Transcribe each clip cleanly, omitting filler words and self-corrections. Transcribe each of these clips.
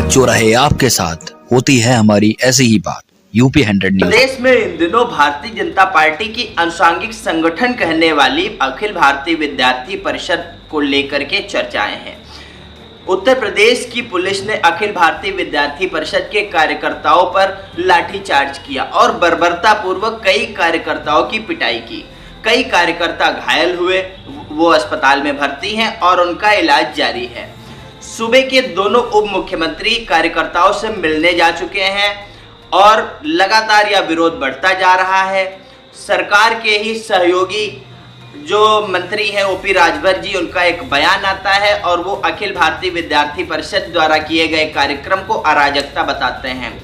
जो रहे आपके साथ, होती है हमारी ऐसी ही बात। UP 100 news. प्रदेश में इन दिनों भारतीय जनता पार्टी की अनुषंगिक संगठन कहने वाली अखिल भारतीय विद्यार्थी परिषद को लेकर के चर्चाएं हैं। उत्तर प्रदेश की पुलिस ने अखिल भारतीय विद्यार्थी परिषद के कार्यकर्ताओं पर लाठीचार्ज किया और बर्बरतापूर्वक कई कार्यकर्ताओं की पिटाई की। कई कार्यकर्ता घायल हुए, वो अस्पताल में भर्ती हैं और उनका इलाज जारी है। सूबे के दोनों उप मुख्यमंत्री कार्यकर्ताओं से मिलने जा चुके हैं और लगातार यह विरोध बढ़ता जा रहा है। सरकार के ही सहयोगी जो मंत्री हैं ओपी राजभर जी, उनका एक बयान आता है और वो अखिल भारतीय विद्यार्थी परिषद द्वारा किए गए कार्यक्रम को अराजकता बताते हैं।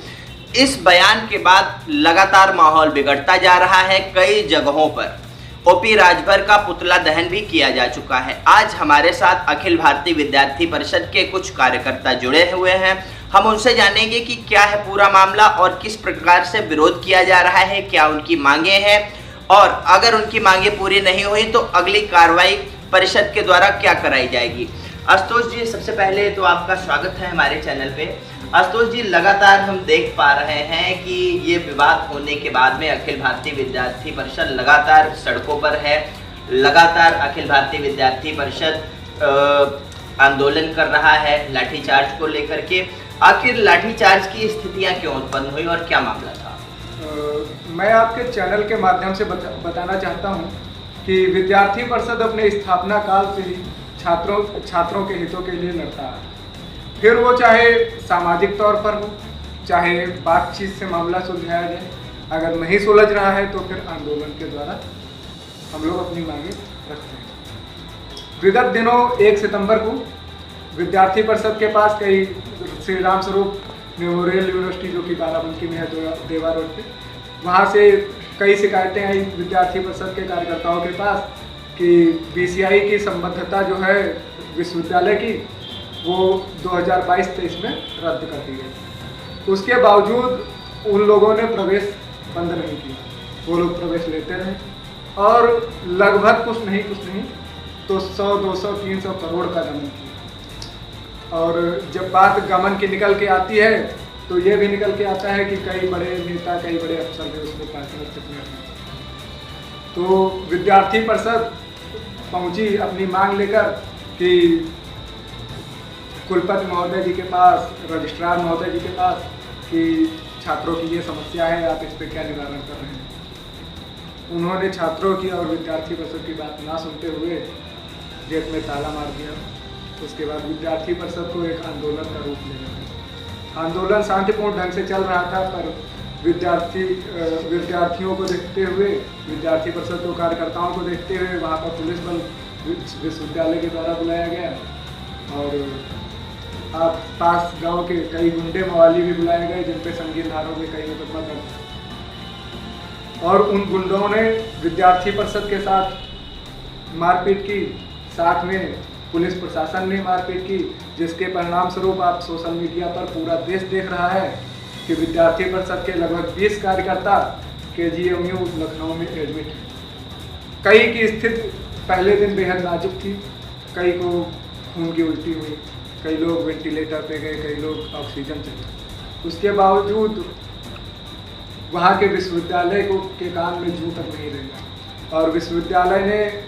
इस बयान के बाद लगातार माहौल बिगड़ता जा रहा है। कई जगहों पर ओपी राजभर का पुतला दहन भी किया जा चुका है। आज हमारे साथ अखिल भारतीय विद्यार्थी परिषद के कुछ कार्यकर्ता जुड़े हुए हैं। हम उनसे जानेंगे कि क्या है पूरा मामला और किस प्रकार से विरोध किया जा रहा है, क्या उनकी मांगे हैं और अगर उनकी मांगे पूरी नहीं हुई तो अगली कार्रवाई परिषद के द्वारा क्या कराई जाएगी। आशुतोष जी, सबसे पहले तो आपका स्वागत है हमारे चैनल पे। आशुतोष जी, लगातार हम देख पा रहे हैं कि ये विवाद होने के बाद में अखिल भारतीय विद्यार्थी परिषद लगातार सड़कों पर है। लगातार अखिल भारतीय विद्यार्थी परिषद आंदोलन कर रहा है लाठीचार्ज को लेकर के। आखिर लाठीचार्ज की स्थितियां क्यों उत्पन्न हुई और क्या मामला था? मैं आपके चैनल के माध्यम से बताना चाहता हूं कि विद्यार्थी परिषद अपने स्थापना काल से ही छात्रों के हितों के लिए लड़ता है। फिर वो चाहे सामाजिक तौर पर हो, चाहे बातचीत से मामला सुलझाया जाए, अगर नहीं सुलझ रहा है तो फिर आंदोलन के द्वारा हम लोग अपनी मांगे रखते हैं। विगत दिनों 1 सितंबर को विद्यार्थी परिषद के पास कई श्री राम स्वरूप मेमोरियल यूनिवर्सिटी जो कि बाराबंकी में है देवा रोड पे, वहाँ से कई शिकायतें आई विद्यार्थी परिषद के कार्यकर्ताओं के पास कि बीसीआई की संबद्धता जो है विश्वविद्यालय की वो 2022-23 में रद्द कर दी गई। उसके बावजूद उन लोगों ने प्रवेश बंद नहीं किया, वो लोग प्रवेश लेते रहे और लगभग कुछ नहीं तो 100, 200, 300 करोड़ का गमन किया। और जब बात गमन की निकल के आती है तो ये भी निकल के आता है कि कई बड़े नेता, कई बड़े अफसर भी उसमें पार्टिसिपेट में। तो विद्यार्थी परिषद पहुंची अपनी मांग लेकर कि कुलपति महोदय जी के पास, रजिस्ट्रार महोदय जी के पास कि छात्रों की ये समस्या है, आप इस पर क्या निवारण कर रहे हैं। उन्होंने छात्रों की और विद्यार्थी परिषद की बात ना सुनते हुए गेट में ताला मार दिया। उसके बाद विद्यार्थी परिषद को एक आंदोलन का रूप ले लिया। आंदोलन शांतिपूर्ण ढंग से चल रहा था, पर विद्यार्थियों को देखते हुए, विद्यार्थी परिषद को कार्यकर्ताओं को देखते हुए वहाँ पर पुलिस बल विश्वविद्यालय के द्वारा बुलाया गया और आप पास गांव के कई गुंडे मवाली भी बुलाए गए जिन पे संगीन धाराओं में कई मुकदमा दर्ज। और उन गुंडों ने विद्यार्थी परिषद के साथ मारपीट की, साथ में पुलिस प्रशासन ने मारपीट की, जिसके परिणाम स्वरूप आप सोशल मीडिया पर पूरा देश देख रहा है कि विद्यार्थी परिषद के लगभग 20 कार्यकर्ता KGMU लखनऊ में एडमिट हैं। कई की स्थिति पहले दिन बेहद नाजुक थी, कई को खून की उल्टी हुई, कई लोग वेंटिलेटर पे गए, कई लोग ऑक्सीजन चले। उसके बावजूद वहाँ के विश्वविद्यालय के कान में जूं तक नहीं रहेगा और विश्वविद्यालय ने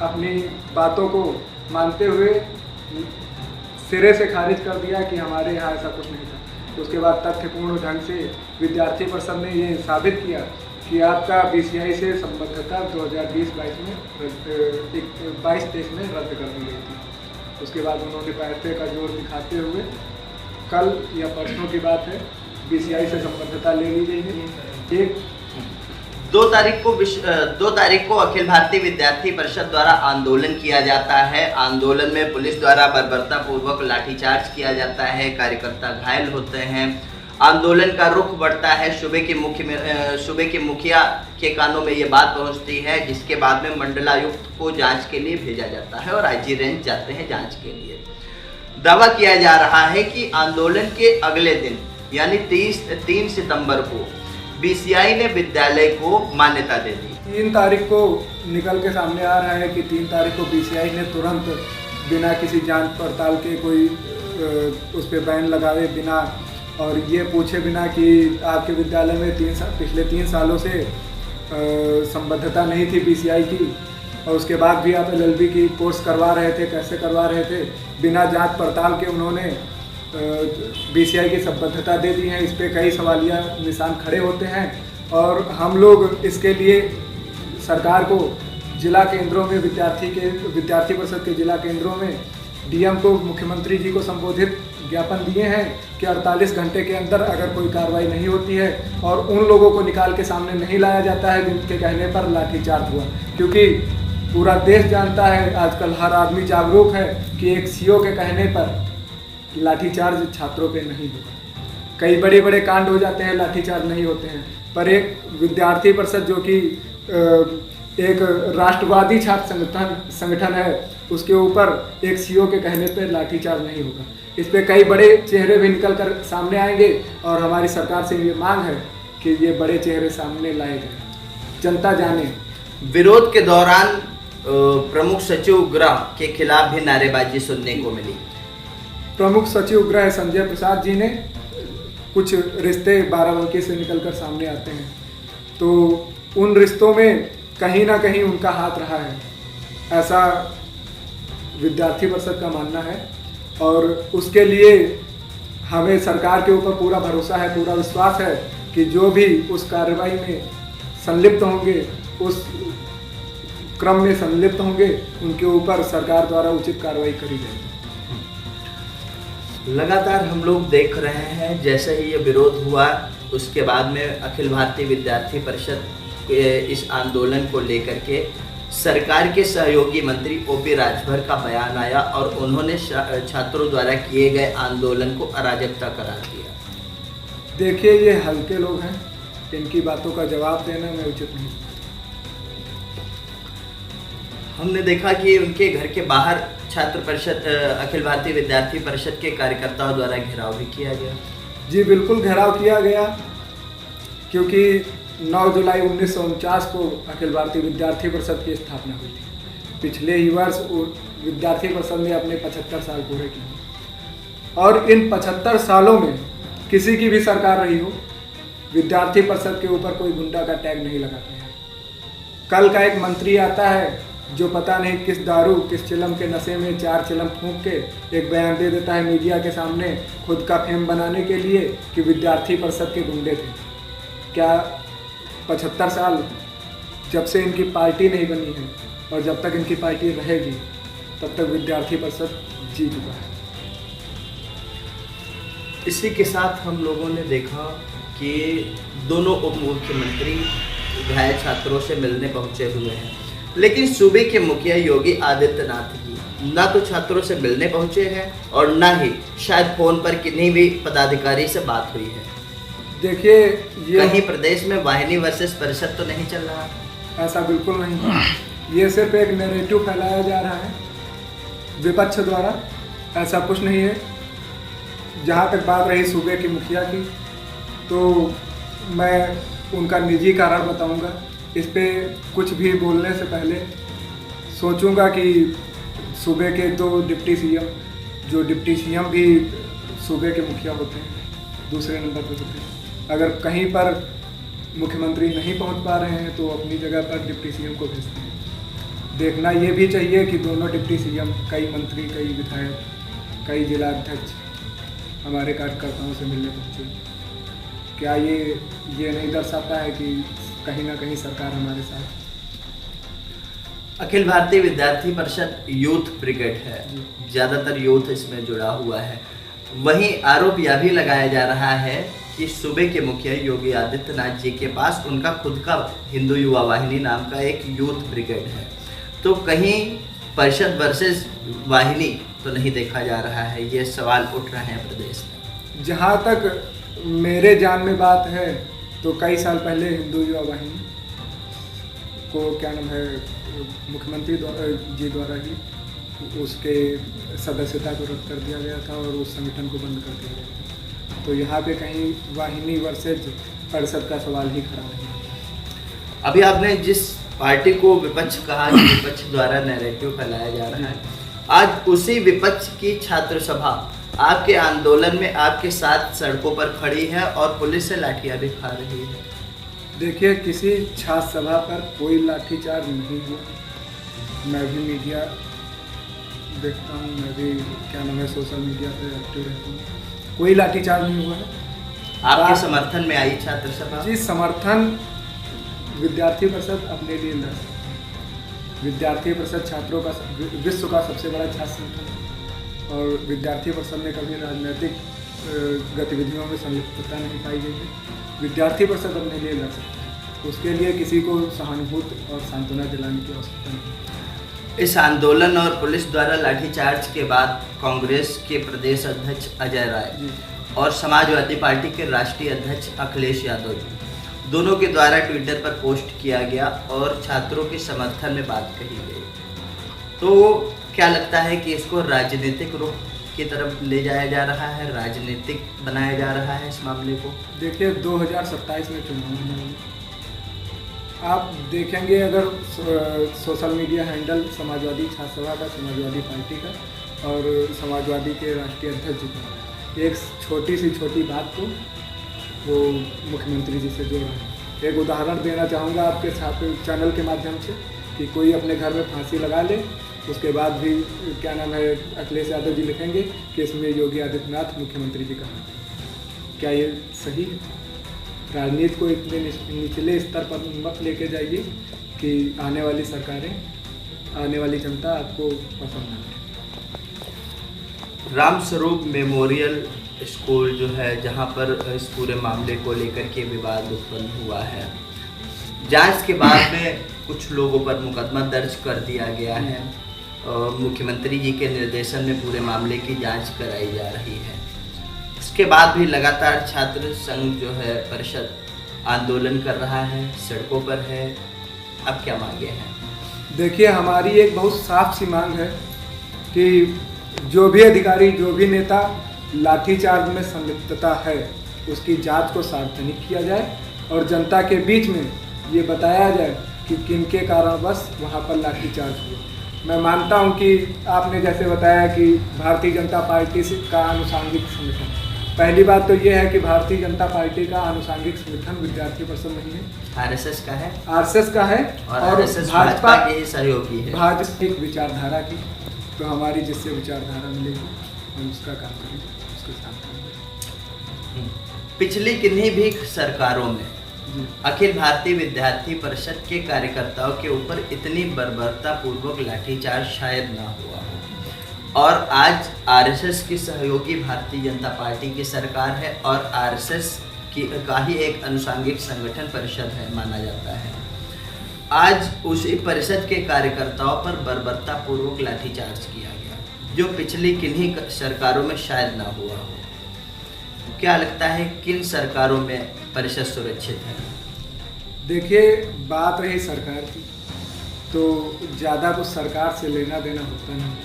अपनी बातों को मानते हुए सिरे से खारिज कर दिया कि हमारे यहाँ ऐसा कुछ नहीं था। उसके बाद तथ्यपूर्ण ढंग से विद्यार्थी परिषद ने ये साबित किया कि आपका बीसीआई से संबद्धता 2020-22 में 22-23 में रद्द कर दी गई थी। उसके बाद उन्होंने पैसे का जोर दिखाते हुए कल या परसों की बात है बीसीआई से संबद्धता ले ली गई है। 2 तारीख को अखिल भारतीय विद्यार्थी परिषद द्वारा आंदोलन किया जाता है। आंदोलन में पुलिस द्वारा बर्बरतापूर्वक लाठीचार्ज किया जाता है, कार्यकर्ता घायल होते हैं, आंदोलन का रुख बढ़ता है। सूबे के मुखिया के कानों में ये बात पहुंचती है, जिसके बाद में मंडलायुक्त को जांच के लिए भेजा जाता है और आईजी रेंज जाते हैं जांच के लिए। दावा किया जा रहा है कि आंदोलन के अगले दिन यानी 3 सितंबर को बीसीआई ने विद्यालय को मान्यता दे दी। 3 तारीख को निकल के सामने आ रहा है कि 3 तारीख को बीसीआई ने तुरंत बिना किसी जांच पड़ताल के कोई उस पर बैन लगावे बिना, और ये पूछे बिना कि आपके विद्यालय में पिछले 3 सालों से संबद्धता नहीं थी बीसीआई की, और उसके बाद भी आप एलएलबी की कोर्स करवा रहे थे, कैसे करवा रहे थे, बिना जांच पड़ताल के उन्होंने बीसीआई की संबद्धता दे दी है। इस पर कई सवालिया निशान खड़े होते हैं, और हम लोग इसके लिए सरकार को जिला केंद्रों में विद्यार्थी परिषद के जिला केंद्रों में डीएम को, मुख्यमंत्री जी को संबोधित ज्ञापन दिए हैं कि 48 घंटे के अंदर अगर कोई कार्रवाई नहीं होती है और उन लोगों को निकाल के सामने नहीं लाया जाता है जिनके कहने पर लाठीचार्ज हुआ, क्योंकि पूरा देश जानता है, आजकल हर आदमी जागरूक है कि एक सीओ के कहने पर लाठीचार्ज छात्रों पे नहीं होगा। कई बड़े बड़े कांड हो जाते हैं, लाठीचार्ज नहीं होते हैं, पर एक विद्यार्थी परिषद जो कि एक राष्ट्रवादी छात्र संगठन है, उसके ऊपर एक सीओ के कहने पर लाठीचार्ज नहीं होगा। इस पे कई बड़े चेहरे भी निकल कर सामने आएंगे, और हमारी सरकार से ये मांग है कि ये बड़े चेहरे सामने लाए जाए, जनता जाने। विरोध के दौरान प्रमुख सचिव गृह के खिलाफ भी नारेबाजी सुनने को मिली। प्रमुख सचिव गृह संजय प्रसाद जी ने कुछ रिश्ते बाराबंकी से निकलकर सामने आते हैं, तो उन रिश्तों में कहीं ना कहीं उनका हाथ रहा है, ऐसा विद्यार्थी परिषद का मानना है, और उसके लिए हमें सरकार के ऊपर पूरा भरोसा है, पूरा विश्वास है कि जो भी उस कार्रवाई में संलिप्त होंगे, उस क्रम में संलिप्त होंगे, उनके ऊपर सरकार द्वारा उचित कार्रवाई करी जाएगी। लगातार हम लोग देख रहे हैं, जैसे ही ये विरोध हुआ उसके बाद में अखिल भारतीय विद्यार्थी परिषद इस आंदोलन को लेकर के सरकार के सहयोगी मंत्री ओपी राजभर का बयान आया, और उन्होंने छात्रों द्वारा किए गए आंदोलन को अराजकता करार दिया। देखिए, ये हल्के लोग हैं, इनकी बातों का जवाब देना मैं उचित नहीं। हमने देखा कि उनके घर के बाहर छात्र परिषद अखिल भारतीय विद्यार्थी परिषद के कार्यकर्ताओं द्वारा घेराव भी किया गया। जी बिल्कुल, घेराव किया गया, क्योंकि 9 जुलाई 1949 को अखिल भारतीय विद्यार्थी परिषद की स्थापना हुई थी। पिछले ही वर्ष विद्यार्थी परिषद ने अपने 75 साल पूरे किए, और इन 75 सालों में किसी की भी सरकार रही हो, विद्यार्थी परिषद के ऊपर कोई गुंडा का टैग नहीं लगाते हैं। कल का एक मंत्री आता है जो पता नहीं किस दारू किस चिलम के नशे में 4 चिलम फूंक के एक बयान दे देता है मीडिया के सामने, खुद का फेम बनाने के लिए कि विद्यार्थी परिषद के गुंडे थे। क्या 75 साल जब से इनकी पार्टी नहीं बनी है, और जब तक इनकी पार्टी रहेगी तब तक विद्यार्थी परिषद जी चुका है। इसी के साथ हम लोगों ने देखा कि दोनों उप मुख्यमंत्री घायल छात्रों से मिलने पहुंचे हुए हैं, लेकिन सूबे के मुखिया योगी आदित्यनाथ जी ना तो छात्रों से मिलने पहुंचे हैं, और ना ही शायद फोन पर किन्हीं भी पदाधिकारी से बात हुई है। देखिए, ये कहीं प्रदेश में वाहिनी वर्सेस परिषद तो नहीं चल रहा? ऐसा बिल्कुल नहीं, ये सिर्फ एक नैरेटिव फैलाया जा रहा है विपक्ष द्वारा, ऐसा कुछ नहीं है। जहाँ तक बात रही सूबे के मुखिया की, तो मैं उनका निजी कारण बताऊंगा। इस पे कुछ भी बोलने से पहले सोचूंगा कि सूबे के 2 डिप्टी सीएम, जो डिप्टी सीएम भी सूबे के मुखिया होते हैं, दूसरे नंबर पर होते हैं, अगर कहीं पर मुख्यमंत्री नहीं पहुंच पा रहे हैं तो अपनी जगह पर डिप्टी सीएम को भेजते हैं। देखना ये भी चाहिए कि दोनों डिप्टी सीएम, कई मंत्री, कई विधायक, कई जिला अध्यक्ष हमारे कार्यकर्ताओं से मिलने पहुँचे। क्या ये नहीं दर्शाता है कि कहीं ना कहीं सरकार हमारे साथ? अखिल भारतीय विद्यार्थी परिषद यूथ ब्रिगेड है, ज़्यादातर यूथ इसमें जुड़ा हुआ है। वहीं आरोप यह भी लगाया जा रहा है कि सूबे के मुखिया योगी आदित्यनाथ जी के पास उनका खुद का हिंदू युवा वाहिनी नाम का एक यूथ ब्रिगेड है, तो कहीं परिषद वर्सेस वाहिनी तो नहीं देखा जा रहा है। ये सवाल उठ रहे हैं प्रदेश में। जहाँ तक मेरे जान में बात है, तो कई साल पहले हिंदू युवा वाहिनी को क्या नाम है, मुख्यमंत्री जी द्वारा ही उसके सदस्यता को रद्द कर दिया गया था, और उस संगठन को बंद कर दिया गया था। तो यहाँ पे कहीं वाहिनी वर्सेज परिषद का सवाल ही खड़ा नहीं है। अभी आपने जिस पार्टी को विपक्ष कहा कि विपक्ष द्वारा नैरेटिव फैलाया जा रहा है, आज उसी विपक्ष की छात्र सभा आपके आंदोलन में आपके साथ सड़कों पर खड़ी है और पुलिस से लाठियां भी खा रही है। देखिए, किसी छात्र सभा पर कोई लाठीचार्ज नहीं हुआ। मैं भी मीडिया देखता हूँ, मैं भी सोशल मीडिया पे एक्टिव रहता हूँ, कोई लाठीचार्ज नहीं हुआ है। आपके समर्थन में आई छात्र सभा? जी, समर्थन विद्यार्थी परिषद अपने लिए लड़ सकती है। विद्यार्थी परिषद छात्रों का विश्व का सबसे बड़ा छात्र संगठन है और विद्यार्थी परिषद में कभी राजनीतिक गतिविधियों में संलिप्तता नहीं पाई गई है। विद्यार्थी परिषद अपने लिए लड़ सकता है, उसके लिए किसी को सहानुभूति और सांत्वना दिलाने की आवश्यकता नहीं। इस आंदोलन और पुलिस द्वारा लाठीचार्ज के बाद कांग्रेस के प्रदेश अध्यक्ष अजय राय और समाजवादी पार्टी के राष्ट्रीय अध्यक्ष अखिलेश यादव जी दोनों के द्वारा ट्विटर पर पोस्ट किया गया और छात्रों के समर्थन में बात कही गई। तो क्या लगता है कि इसको राजनीतिक रुख की तरफ ले जाया जा रहा है, राजनीतिक बनाया जा रहा है इस मामले को? देखिए, 2027 में चुनाव होने, आप देखेंगे अगर सोशल मीडिया हैंडल समाजवादी छात्र सभा का, समाजवादी पार्टी का और समाजवादी के राष्ट्रीय अध्यक्ष का, एक छोटी बात को वो मुख्यमंत्री जी से जोड़ रहे हैं। एक उदाहरण देना चाहूँगा आपके छात्र चैनल के माध्यम से कि कोई अपने घर में फांसी लगा ले, उसके बाद भी अखिलेश यादव जी लिखेंगे कि इसमें योगी आदित्यनाथ मुख्यमंत्री जी कहा। क्या ये सही है? राजनीति को इतने निचले स्तर पर मत लेके जाइए कि आने वाली सरकारें, आने वाली जनता आपको पसंद ना करे। रामस्वरूप मेमोरियल स्कूल जो है, जहां पर इस पूरे मामले को लेकर के विवाद उत्पन्न हुआ है, जांच के बाद में कुछ लोगों पर मुकदमा दर्ज कर दिया गया है और मुख्यमंत्री जी के निर्देशन में पूरे मामले की जांच कराई जा रही है। इसके बाद भी लगातार छात्र संघ जो है परिषद आंदोलन कर रहा है, सड़कों पर है। अब क्या मांगे हैं? देखिए, हमारी एक बहुत साफ सी मांग है कि जो भी अधिकारी, जो भी नेता लाठीचार्ज में संलिप्तता है, उसकी जांच को सार्वजनिक किया जाए और जनता के बीच में ये बताया जाए कि किनके कारणवश वहाँ पर लाठीचार्ज हुआ। मैं मानता हूँ कि आपने जैसे बताया कि भारतीय जनता पार्टी का आनुषंगिक संगठन, पहली बात तो ये है कि भारतीय जनता पार्टी का आनुषंगिक संगठन विद्यार्थी परिषद नहीं है, आरएसएस का है। आरएसएस का है और आरएसएस भाजपा के ही सहयोगी है, भाजपा की विचारधारा की। तो हमारी जिससे विचारधारा मिलेगी हम उसका काम करेंगे, उसके साथ करेंगे। पिछली किन्हीं भी सरकारों में अखिल भारतीय विद्यार्थी परिषद के कार्यकर्ताओं के ऊपर इतनी बर्बरता पूर्वक लाठीचार्ज शायद ना हुआ हो। और आज आरएसएस की सहयोगी भारतीय जनता पार्टी की सरकार है और आरएसएस का ही एक आनुषंगिक संगठन परिषद है माना जाता है। आज उसी परिषद के कार्यकर्ताओं पर बर्बरता पूर्वक लाठीचार्ज किया गया, जो पिछली किन्हीं सरकारों में शायद ना हुआ हो। क्या लगता है किन सरकारों में परिषद सुरक्षित है? देखिए, बात रही सरकार की, तो ज़्यादा कुछ सरकार से लेना देना होता नहीं।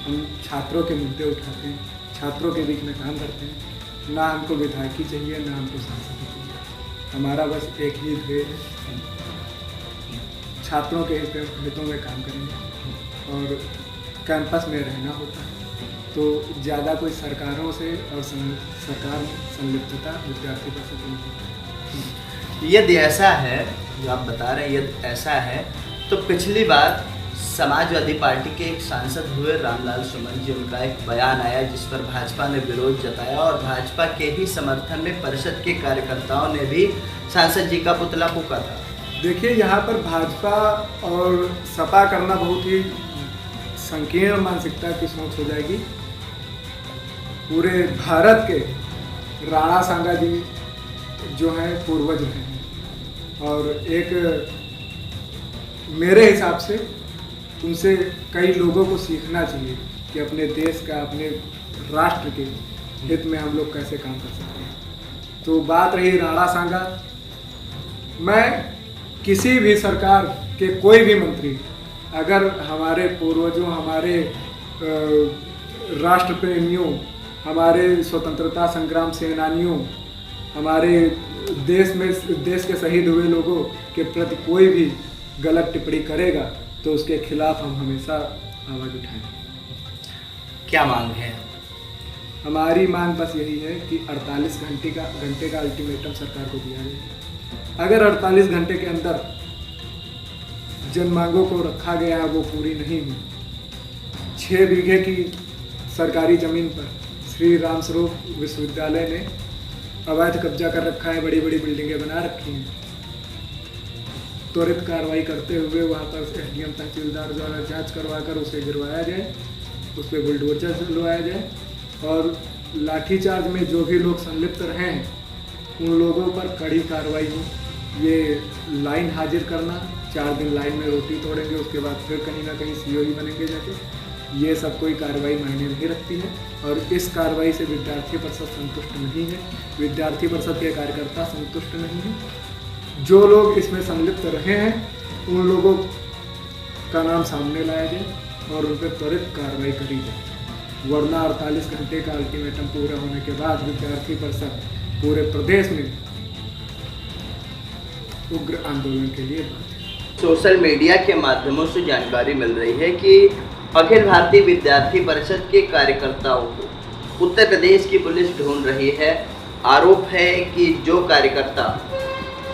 हम छात्रों के मुद्दे उठाते हैं, छात्रों के बीच में काम करते हैं। ना हमको विधायकी चाहिए, ना हमको सांसद चाहिए। हमारा बस एक ही ध्येय है, छात्रों के हितों में काम करेंगे और कैंपस में रहना होता है। तो ज़्यादा कोई सरकारों से और सरकार में संलिप्तता विद्यार्थी पर नहीं होती। यदि ऐसा है जो आप बता रहे हैं, यदि ऐसा है तो पिछली बार समाजवादी पार्टी के एक सांसद हुए रामलाल सुमन जी, उनका एक बयान आया जिस पर भाजपा ने विरोध जताया और भाजपा के ही समर्थन में परिषद के कार्यकर्ताओं ने भी सांसद जी का पुतला फूंका था। देखिए, यहाँ पर भाजपा और सपा करना बहुत ही संकीर्ण मानसिकता की सोच हो जाएगी। पूरे भारत के राणा सांगा जी जो हैं पूर्वज रहे हैं और एक मेरे हिसाब से उनसे कई लोगों को सीखना चाहिए कि अपने देश का, अपने राष्ट्र के हित में हम लोग कैसे काम कर सकते हैं। तो बात रही राणा सांगा, मैं किसी भी सरकार के कोई भी मंत्री अगर हमारे पूर्वजों, हमारे राष्ट्र प्रेमियों, हमारे स्वतंत्रता संग्राम सेनानियों, हमारे देश के शहीद हुए लोगों के प्रति कोई भी गलत टिप्पणी करेगा तो उसके खिलाफ हम हमेशा आवाज़ उठाएंगे। क्या मांग है? हमारी मांग बस यही है कि 48 घंटे का अल्टीमेटम सरकार को दिया जाए। अगर 48 घंटे के अंदर जिन मांगों को रखा गया है वो पूरी नहीं हुई, 6 बीघे की सरकारी ज़मीन पर श्री राम स्वरूप विश्वविद्यालय ने अवैध कब्जा कर रखा है, बड़ी बड़ी बिल्डिंगें बना रखी हैं, त्वरित कार्रवाई करते हुए वहाँ पर एसडीएम तहसीलदार द्वारा जांच करवा कर उसे गिरवाया जाए, उस पर बुलडोजर चलवाया जाए और लाठीचार्ज में जो भी लोग संलिप्त रहे हैं उन लोगों पर कड़ी कार्रवाई हो। ये लाइन हाजिर करना, 4 दिन लाइन में रोटी तोड़ेंगे, उसके बाद फिर कहीं ना कहीं सीओई बनेंगे जाके, ये सब कोई कार्रवाई मायने नहीं रखती है और इस कार्रवाई से विद्यार्थी परिषद संतुष्ट नहीं है, विद्यार्थी परिषद के कार्यकर्ता संतुष्ट नहीं है। जो लोग इसमें संलिप्त रहे हैं उन लोगों का नाम सामने लाया जाए और उन पर त्वरित कार्रवाई करी जाए, वरना 48 घंटे का अल्टीमेटम पूरा होने के बाद विद्यार्थी परिषद पूरे प्रदेश में उग्र आंदोलन के लिए बात है। सोशल मीडिया के माध्यमों से जानकारी मिल रही है कि अखिल भारतीय विद्यार्थी परिषद के कार्यकर्ताओं को उत्तर प्रदेश की पुलिस ढूंढ रही है। आरोप है कि जो कार्यकर्ता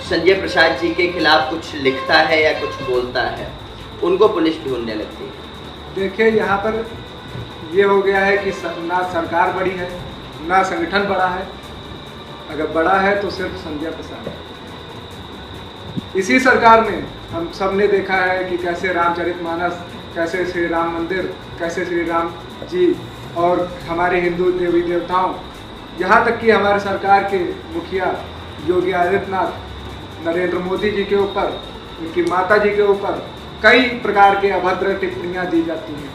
संजय प्रसाद जी के खिलाफ कुछ लिखता है या कुछ बोलता है उनको पुलिस ढूंढने लगती है। देखिए, यहाँ पर ये हो गया है कि ना सरकार बड़ी है ना संगठन बड़ा है। अगर बड़ा है तो सिर्फ संजय प्रसाद है। इसी सरकार में हम सब ने देखा है कि कैसे रामचरितमानस, कैसे श्री राम मंदिर, कैसे श्री राम जी और हमारे हिंदू देवी देवताओं, यहाँ तक कि हमारे सरकार के मुखिया योगी आदित्यनाथ, नरेंद्र मोदी जी के ऊपर, उनकी माता जी के ऊपर कई प्रकार के अभद्र टिप्पणियाँ दी जाती हैं।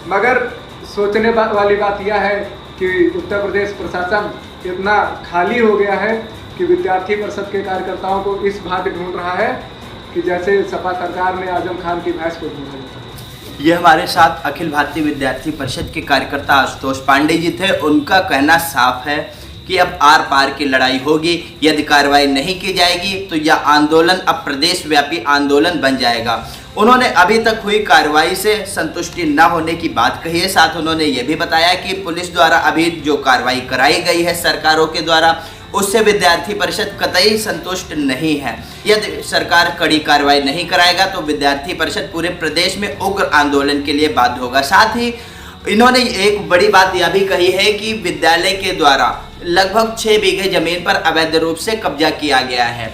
मगर सोचने वाली बात यह है कि उत्तर प्रदेश प्रशासन इतना खाली हो गया है कि विद्यार्थी परिषद के कार्यकर्ताओं को इस भांति ढूंढ रहा है कि जैसे सपा सरकार ने आजम खान की भैंस को ढूंढा जाता। ये हमारे साथ अखिल भारतीय विद्यार्थी परिषद के कार्यकर्ता आशुतोष पांडे जी थे। उनका कहना साफ है कि अब आर पार की लड़ाई होगी। यदि कार्रवाई नहीं की जाएगी तो यह आंदोलन अब प्रदेश व्यापी आंदोलन बन जाएगा। उन्होंने अभी तक हुई कार्रवाई से संतुष्टि न होने की बात कही है। साथ उन्होंने ये भी बताया कि पुलिस द्वारा अभी जो कार्रवाई कराई गई है सरकारों के द्वारा, उससे विद्यार्थी परिषद कतई संतुष्ट नहीं है। यदि सरकार कड़ी कार्रवाई नहीं कराएगा तो विद्यार्थी परिषद पूरे प्रदेश में उग्र आंदोलन के लिए बाध्य होगा। साथ ही इन्होंने एक बड़ी बात यह भी कही है कि विद्यालय के द्वारा लगभग 6 बीघे जमीन पर अवैध रूप से कब्जा किया गया है।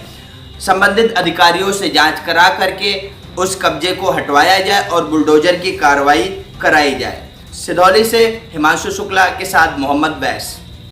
संबंधित अधिकारियों से जांच करा करके उस कब्जे को हटवाया जाए और बुलडोजर की कार्रवाई कराई जाए। सिधौली से हिमांशु शुक्ला के साथ मोहम्मद बैस।